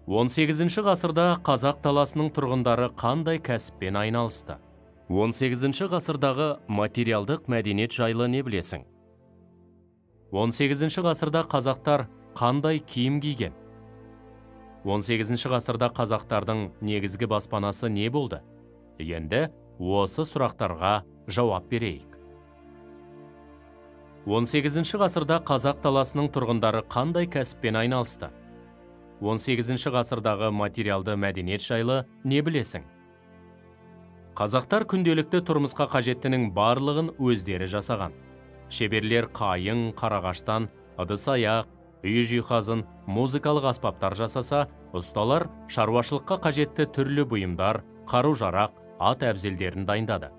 18 ғасырда қазақ даласының тұрғындары қандай кәсіппен айналысты? 18 ғасырдағы материалдық мәдениет жайлы не білесің? 18 ғасырда қазақтар қандай киім киген? 18 ғасырда қазақтардың негізгі баспанасы не болды? Енді осы сұрақтарға жауап берейік. 18 ғасырда қазақ даласының тұрғындары қандай кәсіппен айналысты? 18 ғасырдағы материалды мәдениет жайлы не білесің? Қазақтар күнделікті тұрмысқа қажеттінің барлығын өздері жасаған. Шеберлер қайың, қарағаштан, ыдыс-аяқ, үй жиһазын, музыкалық аспаптар жасаса, ұсталар шаруашылыққа қажетті түрлі бұйымдар, қару-жарақ, ат әбзелдерін дайындады.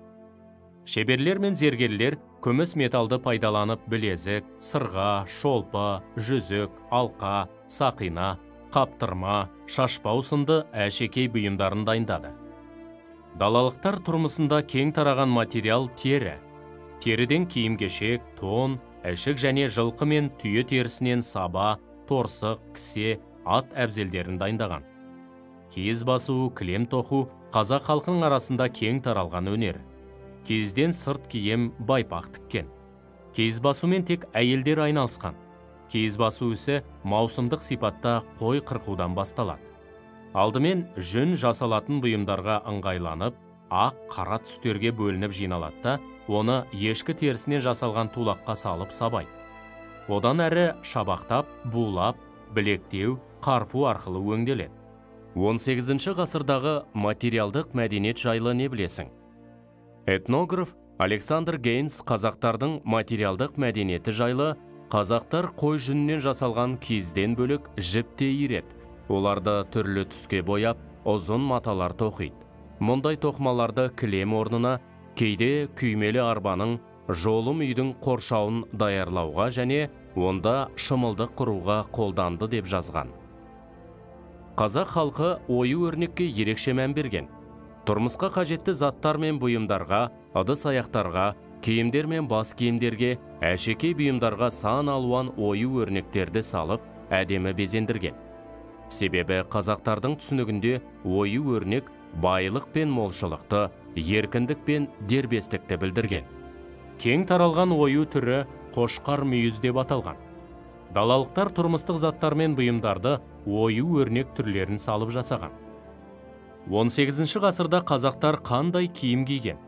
Шеберлер мен зергерлер күміс металды пайдаланып білезік, сырға, шолпы, жүзік, алқа, сақина, қаптырма, шашпау сынды әшекей бұйымдарын дайындады. Далалықтар тұрмысында кең тараған материал тері. Теріден киім-кешек, тон, ішік және жылқы мен түйе терісінен саба, торсық, кісе, ат әбзелдерін дайындаған. Киіз басу, кілем тоқу қазақ халқының арасында кең таралған өнер. Киізден сырт киім, байпақ тіккен. Киіз басумен тек әйелдер айналысқан. Киіз басу ісі маусымдық сипатта қой қырқудан басталады. Алдымен жүн жасалатын бұйымдарға ыңғайланып, ақ, қара түстерге бөлініп жиналады да, оны ешкі терісінен жасалған тулаққа салып сабайды. Одан әрі шабақтап, булап, білектеу, қарпу арқылы өңделеді. 18 ғасырдағы материалдық мәдениет жайлы не білесің? Этнограф Александр Гейнс қазақтардың материалдық мәдениеті жайлы қазақтар қой жүнінен жасалған киізден бөлек жіпте иіреп, оларды түрлі түске бояп, ұзын маталар тоқиды. Мұндай тоқмаларды кілем орнына, кейде күймелі арбаның, жолым үйдің қоршауын даярлауға және онда шымылдық құруға қолданды деп жазған. Қазақ халқы ою-өрнекке ерекше мән берген. Тұрмысқа қажетті заттар мен бұйымдарға, ыдыс-аяқтарға, киімдер мен бас киімдерге, әшекей бұйымдарға сан алуан ою-өрнектерді салып, әдемі безендірген. Себебі қазақтардың түсінігінде ою-өрнек байлық пен молшылықты, еркіндік пен дербестікті білдірген. Кең таралған ою түрі қошқар мүйіз деп аталған. Далалықтар тұрмыстық заттар мен бұйымдарды ою-өрнек түрлерін салып жасаған. 18 ғасырда қазақтар қандай киім киген?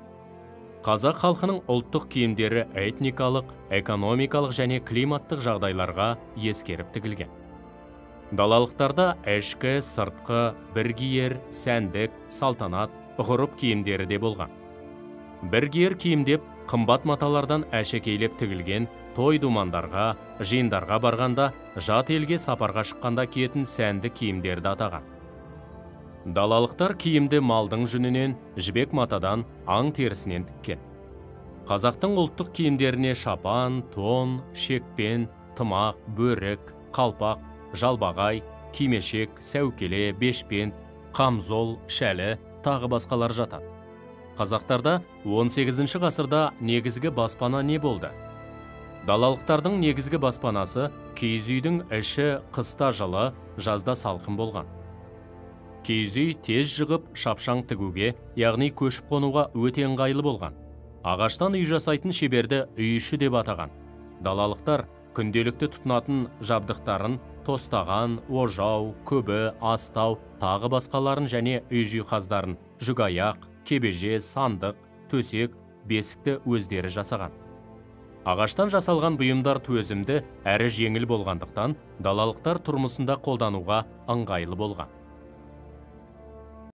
Қазақ халқының ұлттық киімдері этникалық, экономикалық және климаттық жағдайларға ескеріп тігілген. Далалықтарда ішкі, сыртқы, біркиер, сәндік, салтанат, ғұрып киімдері де болған. Біркиер киімдеп, қымбат маталардан әшекейлеп тігілген той-думандарға, жиындарға барғанда, жат елге сапарға шыққанда киетін сәнді киімдерді атаған. Далалықтар киімді малдың жүнінен, жібек матадан, аң терісінен тіккен. Қазақтың ұлттық киімдеріне шапан, тон, шекпен, тымақ, бөрік, қалпақ, жалбағай, кимешек, сәукеле, бешпент, қамзол, шәлі, тағы басқалар жатады. Қазақтарда 18 ғасырда негізгі баспана не болды? Далалықтардың негізгі баспанасы киіз үйдің іші қыста жылы, жазда салқын болған. Киіз үй тез жығып, шапшаң тігуге, яғни көшіп қонуға өте ыңғайлы болған. Ағаштан үй жасайтын шеберді үй іші деп атаған. Далалықтар күнделікті тұтынатын жабдықтарын тостаған, ожау, көбі, астау, тағы басқаларын және үй жиһаздарын, жүкаяқ, кебеже, сандық, төсек, бесікті өздері жасаған. Ағаштан жасалған бұйымдар төзімді әрі жеңіл болғандықтан, далалықтар тұрмысында қолдануға ыңғайлы болған.